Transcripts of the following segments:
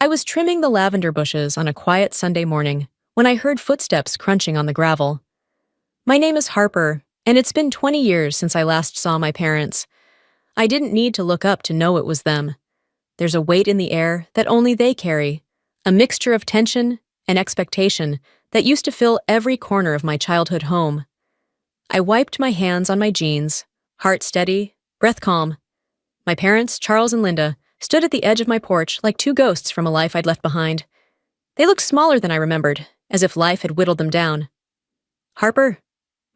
I was trimming the lavender bushes on a quiet Sunday morning when I heard footsteps crunching on the gravel. My name is Harper, and it's been 20 years since I last saw my parents. I didn't need to look up to know it was them. There's a weight in the air that only they carry, a mixture of tension and expectation that used to fill every corner of my childhood home. I wiped my hands on my jeans, heart steady, breath calm. My parents, Charles and Linda, stood at the edge of my porch like two ghosts from a life I'd left behind. They looked smaller than I remembered, as if life had whittled them down. "Harper,"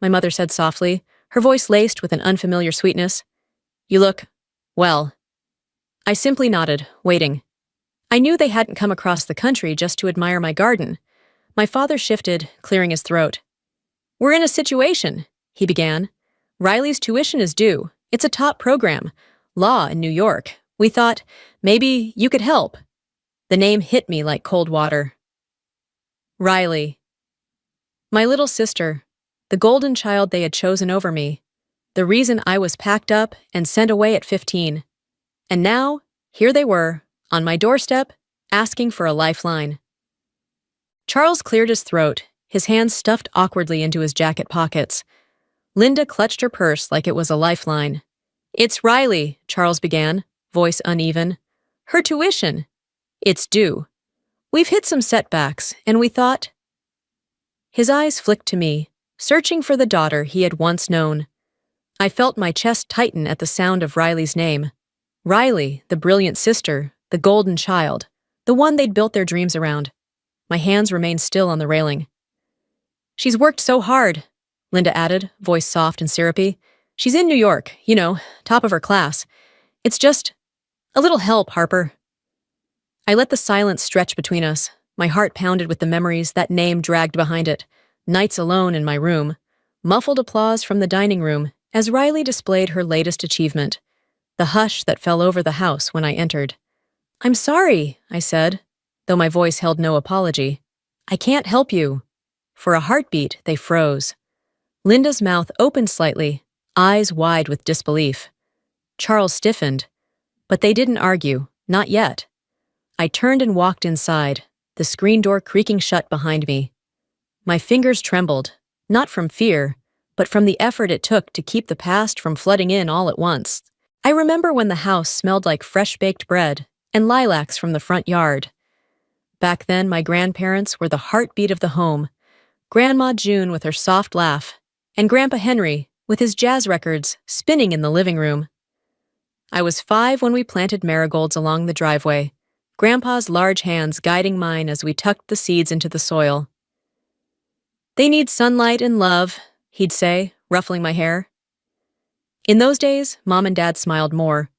my mother said softly, her voice laced with an unfamiliar sweetness. "You look, well." I simply nodded, waiting. I knew they hadn't come across the country just to admire my garden. My father shifted, clearing his throat. "We're in a situation," he began. "Riley's tuition is due. It's a top program. Law in New York. We thought, maybe you could help." The name hit me like cold water. Riley. My little sister. The golden child they had chosen over me. The reason I was packed up and sent away at 15. And now, here they were, on my doorstep, asking for a lifeline. Charles cleared his throat, his hands stuffed awkwardly into his jacket pockets. Linda clutched her purse like it was a lifeline. "It's Riley," Charles began, voice uneven. "Her tuition. It's due. We've hit some setbacks, and we thought—" His eyes flicked to me, searching for the daughter he had once known. I felt my chest tighten at the sound of Riley's name. Riley, the brilliant sister, the golden child, the one they'd built their dreams around. My hands remained still on the railing. "She's worked so hard," Linda added, voice soft and syrupy. "She's in New York, top of her class. It's just a little help, Harper." I let the silence stretch between us. My heart pounded with the memories that name dragged behind it. Nights alone in my room. Muffled applause from the dining room as Riley displayed her latest achievement. The hush that fell over the house when I entered. "I'm sorry," I said, though my voice held no apology. "I can't help you." For a heartbeat, they froze. Linda's mouth opened slightly, eyes wide with disbelief. Charles stiffened. But they didn't argue, not yet. I turned and walked inside, the screen door creaking shut behind me. My fingers trembled, not from fear, but from the effort it took to keep the past from flooding in all at once. I remember when the house smelled like fresh-baked bread and lilacs from the front yard. Back then, my grandparents were the heartbeat of the home. Grandma June with her soft laugh, and Grandpa Henry with his jazz records spinning in the living room. I was 5 when we planted marigolds along the driveway, Grandpa's large hands guiding mine as we tucked the seeds into the soil. "They need sunlight and love," he'd say, ruffling my hair. In those days, Mom and Dad smiled more.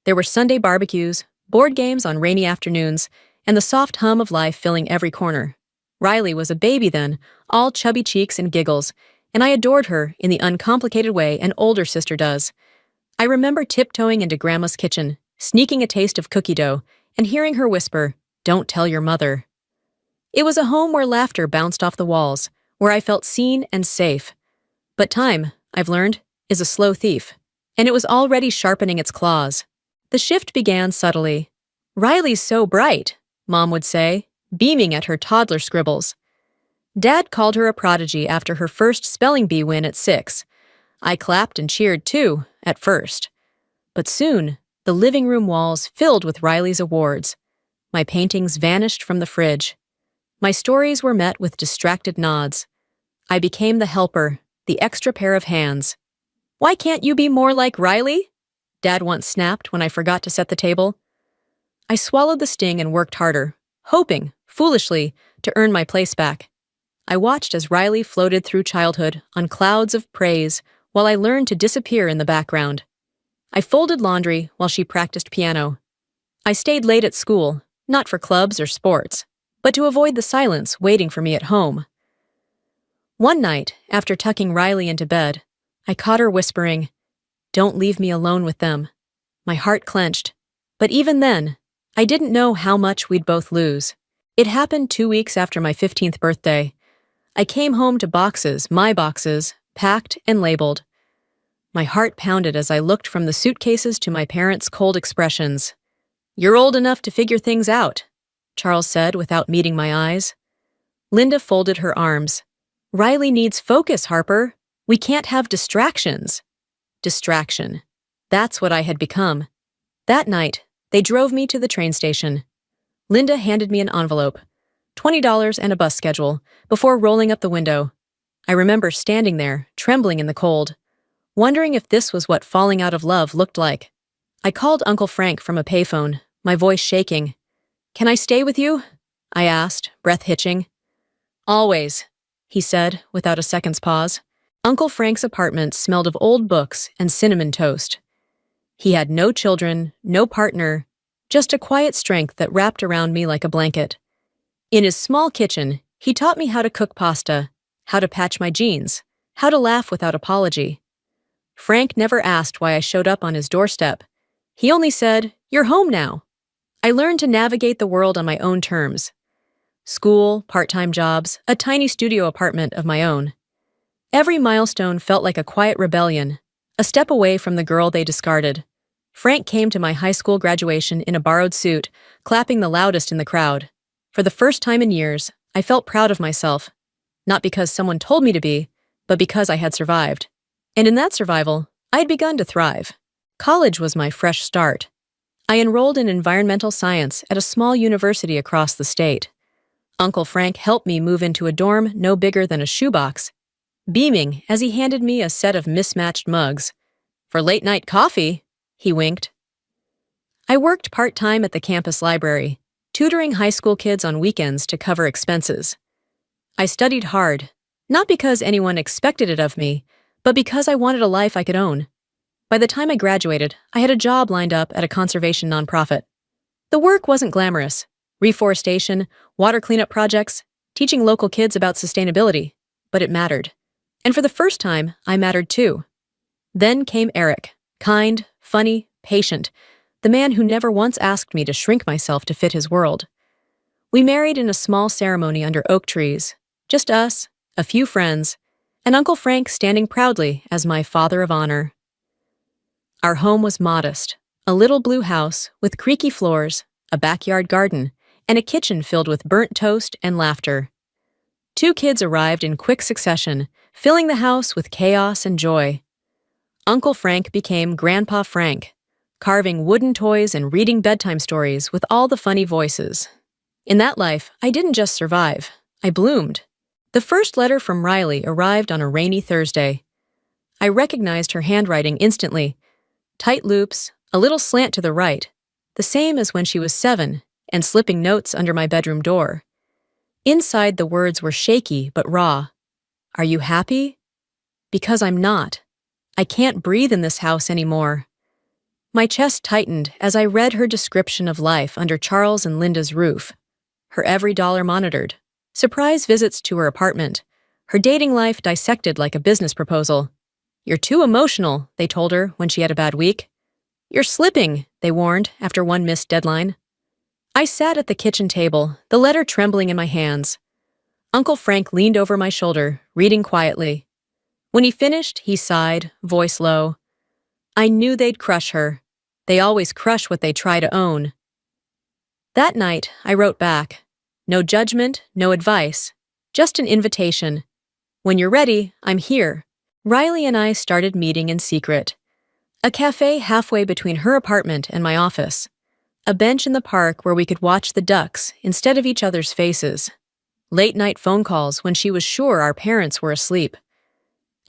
There were Sunday barbecues, board games on rainy afternoons, and the soft hum of life filling every corner. Riley was a baby then, all chubby cheeks and giggles, and I adored her in the uncomplicated way an older sister does. I remember tiptoeing into Grandma's kitchen, sneaking a taste of cookie dough, and hearing her whisper, "Don't tell your mother." It was a home where laughter bounced off the walls, where I felt seen and safe. But time, I've learned, is a slow thief, and it was already sharpening its claws. The shift began subtly. "Riley's so bright," Mom would say, beaming at her toddler scribbles. Dad called her a prodigy after her first spelling bee win at 6. I clapped and cheered too, at first. But soon, the living room walls filled with Riley's awards. My paintings vanished from the fridge. My stories were met with distracted nods. I became the helper, the extra pair of hands. "Why can't you be more like Riley?" Dad once snapped when I forgot to set the table. I swallowed the sting and worked harder, hoping, foolishly, to earn my place back. I watched as Riley floated through childhood on clouds of praise while I learned to disappear in the background. I folded laundry while she practiced piano. I stayed late at school, not for clubs or sports, but to avoid the silence waiting for me at home. One night, after tucking Riley into bed, I caught her whispering, "Don't leave me alone with them." My heart clenched, but even then, I didn't know how much we'd both lose. It happened 2 weeks after my 15th birthday. I came home to boxes, my boxes, packed and labeled. My heart pounded as I looked from the suitcases to my parents' cold expressions. "You're old enough to figure things out," Charles said without meeting my eyes. Linda folded her arms. Riley needs focus, Harper. We can't have distractions. Distraction. That's what I had become. That night, they drove me to the train station. Linda handed me an envelope, $20 and a bus schedule, before rolling up the window. I remember standing there, trembling in the cold, wondering if this was what falling out of love looked like. I called Uncle Frank from a payphone, my voice shaking. "Can I stay with you?" I asked, breath hitching. "Always," he said, without a second's pause. Uncle Frank's apartment smelled of old books and cinnamon toast. He had no children, no partner, just a quiet strength that wrapped around me like a blanket. In his small kitchen, he taught me how to cook pasta, how to patch my jeans, how to laugh without apology. Frank never asked why I showed up on his doorstep. He only said, "You're home now." I learned to navigate the world on my own terms. School, part-time jobs, a tiny studio apartment of my own. Every milestone felt like a quiet rebellion, a step away from the girl they discarded. Frank came to my high school graduation in a borrowed suit, clapping the loudest in the crowd. For the first time in years, I felt proud of myself. Not because someone told me to be, but because I had survived. And in that survival, I had begun to thrive. College was my fresh start. I enrolled in environmental science at a small university across the state. Uncle Frank helped me move into a dorm no bigger than a shoebox, beaming as he handed me a set of mismatched mugs. "For late-night coffee," he winked. I worked part-time at the campus library, tutoring high school kids on weekends to cover expenses. I studied hard, not because anyone expected it of me, but because I wanted a life I could own. By the time I graduated, I had a job lined up at a conservation nonprofit. The work wasn't glamorous. Reforestation, water cleanup projects, teaching local kids about sustainability, but it mattered. And for the first time, I mattered too. Then came Eric, kind, funny, patient, the man who never once asked me to shrink myself to fit his world. We married in a small ceremony under oak trees, just us, a few friends, and Uncle Frank standing proudly as my father of honor. Our home was modest, a little blue house with creaky floors, a backyard garden, and a kitchen filled with burnt toast and laughter. 2 kids arrived in quick succession, filling the house with chaos and joy. Uncle Frank became Grandpa Frank, carving wooden toys and reading bedtime stories with all the funny voices. In that life, I didn't just survive, I bloomed. The first letter from Riley arrived on a rainy Thursday. I recognized her handwriting instantly. Tight loops, a little slant to the right, the same as when she was 7, and slipping notes under my bedroom door. Inside, the words were shaky but raw. "Are you happy?" Because I'm not. I can't breathe in this house anymore. My chest tightened as I read her description of life under Charles and Linda's roof. Her every dollar monitored. Surprise visits to her apartment. Her dating life dissected like a business proposal. "You're too emotional," they told her when she had a bad week. "You're slipping," they warned after one missed deadline. I sat at the kitchen table, the letter trembling in my hands. Uncle Frank leaned over my shoulder, reading quietly. When he finished, he sighed, voice low. I knew they'd crush her. They always crush what they try to own. That night, I wrote back. No judgment, no advice, just an invitation. When you're ready, I'm here. Riley and I started meeting in secret. A cafe halfway between her apartment and my office. A bench in the park where we could watch the ducks instead of each other's faces. Late-night phone calls when she was sure our parents were asleep.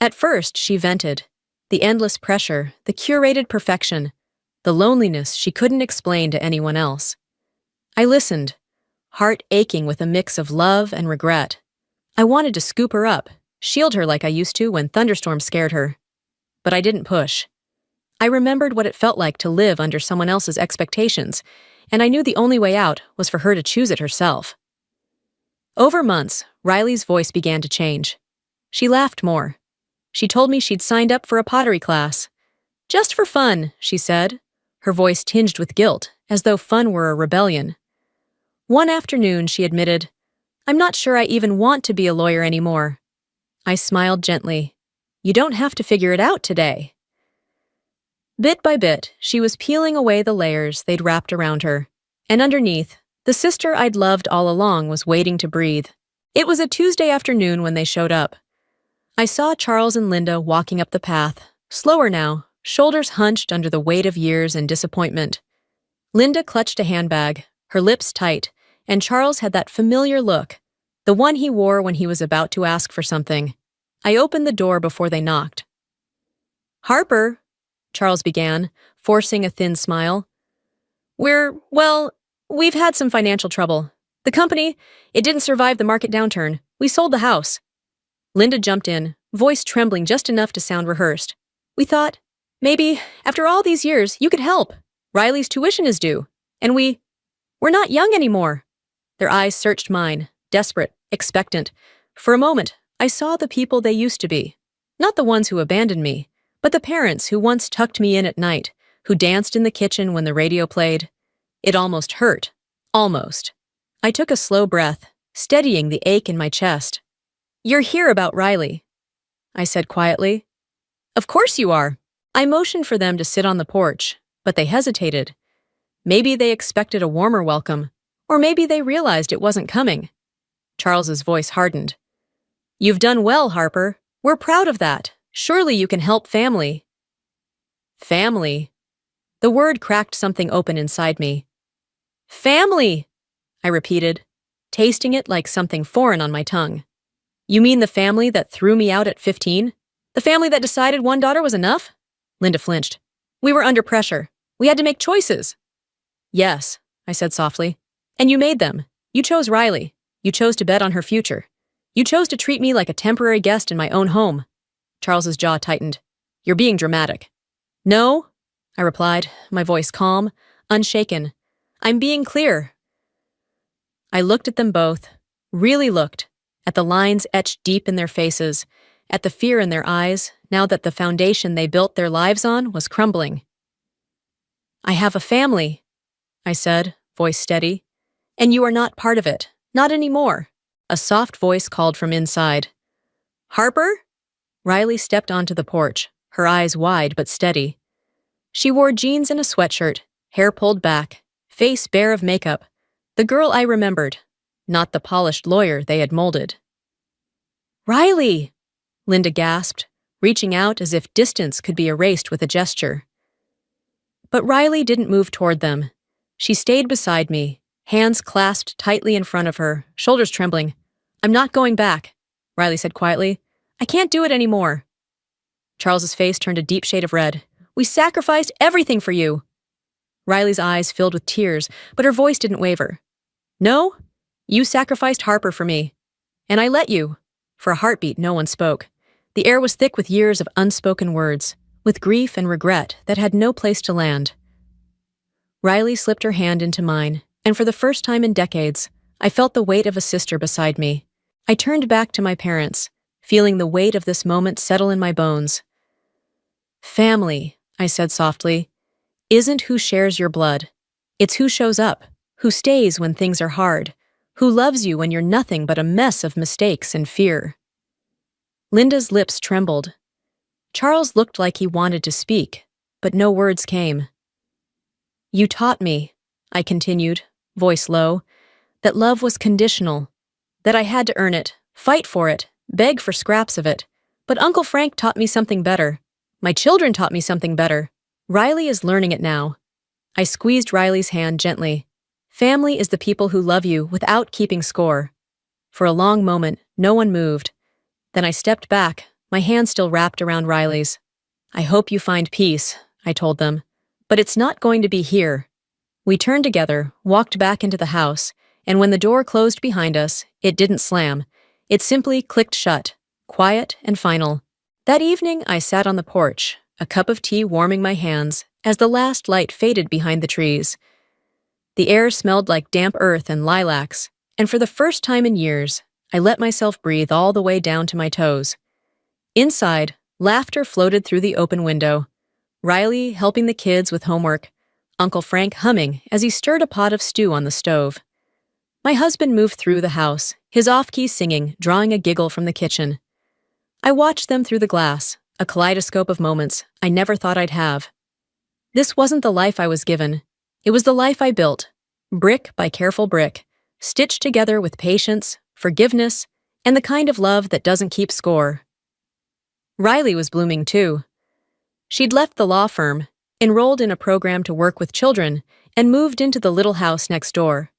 At first, she vented. The endless pressure, the curated perfection, the loneliness she couldn't explain to anyone else. I listened, heart aching with a mix of love and regret. I wanted to scoop her up, shield her like I used to when thunderstorms scared her. But I didn't push. I remembered what it felt like to live under someone else's expectations, and I knew the only way out was for her to choose it herself. Over months, Riley's voice began to change. She laughed more. She told me she'd signed up for a pottery class. Just for fun, she said, her voice tinged with guilt, as though fun were a rebellion. One afternoon, she admitted, I'm not sure I even want to be a lawyer anymore. I smiled gently. You don't have to figure it out today. Bit by bit, she was peeling away the layers they'd wrapped around her, and underneath, The sister I'd loved all along was waiting to breathe. It was a Tuesday afternoon when they showed up. I saw Charles and Linda walking up the path, slower now, shoulders hunched under the weight of years and disappointment. Linda clutched a handbag, her lips tight, and Charles had that familiar look, the one he wore when he was about to ask for something. I opened the door before they knocked. "Harper," Charles began, forcing a thin smile. We've had some financial trouble. The company, it didn't survive the market downturn. We sold the house." Linda jumped in, voice trembling just enough to sound rehearsed. "We thought, maybe, after all these years, you could help. Riley's tuition is due. And we're not young anymore." Their eyes searched mine, desperate, expectant. For a moment, I saw the people they used to be. Not the ones who abandoned me, but the parents who once tucked me in at night, who danced in the kitchen when the radio played. It almost hurt. Almost. I took a slow breath, steadying the ache in my chest. "You're here about Riley," I said quietly. "Of course you are." I motioned for them to sit on the porch, but they hesitated. Maybe they expected a warmer welcome, or maybe they realized it wasn't coming. Charles's voice hardened. "You've done well, Harper. We're proud of that. Surely you can help family." Family. The word cracked something open inside me. "Family," I repeated, tasting it like something foreign on my tongue. "You mean the family that threw me out at 15? The family that decided one daughter was enough?" Linda flinched. "We were under pressure. We had to make choices." "Yes," I said softly. "And you made them. You chose Riley. You chose to bet on her future. You chose to treat me like a temporary guest in my own home." Charles's jaw tightened. "You're being dramatic." "No," I replied, my voice calm, unshaken. "I'm being clear." I looked at them both, really looked, at the lines etched deep in their faces, at the fear in their eyes, now that the foundation they built their lives on was crumbling. "I have a family," I said, voice steady. "And you are not part of it, not anymore." A soft voice called from inside. "Harper?" Riley stepped onto the porch, her eyes wide but steady. She wore jeans and a sweatshirt, hair pulled back, face bare of makeup. The girl I remembered, not the polished lawyer they had molded. "Riley!" Linda gasped, reaching out as if distance could be erased with a gesture. But Riley didn't move toward them. She stayed beside me, hands clasped tightly in front of her, shoulders trembling. "I'm not going back," Riley said quietly. "I can't do it anymore." Charles's face turned a deep shade of red. "We sacrificed everything for you." Riley's eyes filled with tears, but her voice didn't waver. "No, you sacrificed Harper for me. And I let you." For a heartbeat, no one spoke. The air was thick with years of unspoken words, with grief and regret that had no place to land. Riley slipped her hand into mine, and for the first time in decades, I felt the weight of a sister beside me. I turned back to my parents, feeling the weight of this moment settle in my bones. "Family," I said softly, "isn't who shares your blood. It's who shows up, who stays when things are hard, who loves you when you're nothing but a mess of mistakes and fear." Linda's lips trembled. Charles looked like he wanted to speak, but no words came. "You taught me," I continued, voice low, "that love was conditional, that I had to earn it, fight for it, beg for scraps of it. But Uncle Frank taught me something better. My children taught me something better. Riley is learning it now." I squeezed Riley's hand gently. "Family is the people who love you without keeping score." For a long moment, no one moved. Then I stepped back, my hand still wrapped around Riley's. "I hope you find peace," I told them. "But it's not going to be here." We turned together, walked back into the house, and when the door closed behind us, it didn't slam. It simply clicked shut, quiet and final. That evening, I sat on the porch, a cup of tea warming my hands as the last light faded behind the trees. The air smelled like damp earth and lilacs, and for the first time in years, I let myself breathe all the way down to my toes. Inside, laughter floated through the open window. Riley helping the kids with homework, Uncle Frank humming as he stirred a pot of stew on the stove. My husband moved through the house, his off-key singing, drawing a giggle from the kitchen. I watched them through the glass, a kaleidoscope of moments I never thought I'd have. This wasn't the life I was given. It was the life I built, brick by careful brick, stitched together with patience, forgiveness, and the kind of love that doesn't keep score. Riley was blooming too. She'd left the law firm, enrolled in a program to work with children, and moved into the little house next door.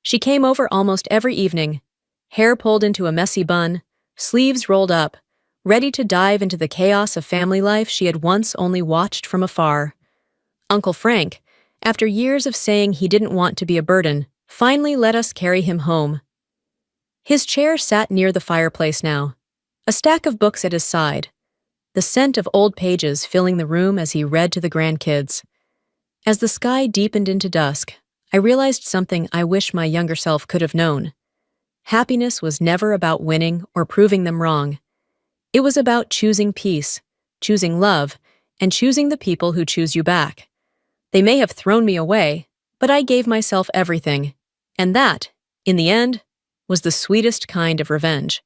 She came over almost every evening, hair pulled into a messy bun, sleeves rolled up, ready to dive into the chaos of family life she had once only watched from afar. Uncle Frank, after years of saying he didn't want to be a burden, finally let us carry him home. His chair sat near the fireplace now, a stack of books at his side, the scent of old pages filling the room as he read to the grandkids. As the sky deepened into dusk, I realized something I wish my younger self could have known. Happiness was never about winning or proving them wrong. It was about choosing peace, choosing love, and choosing the people who choose you back. They may have thrown me away, but I gave myself everything. And that, in the end, was the sweetest kind of revenge.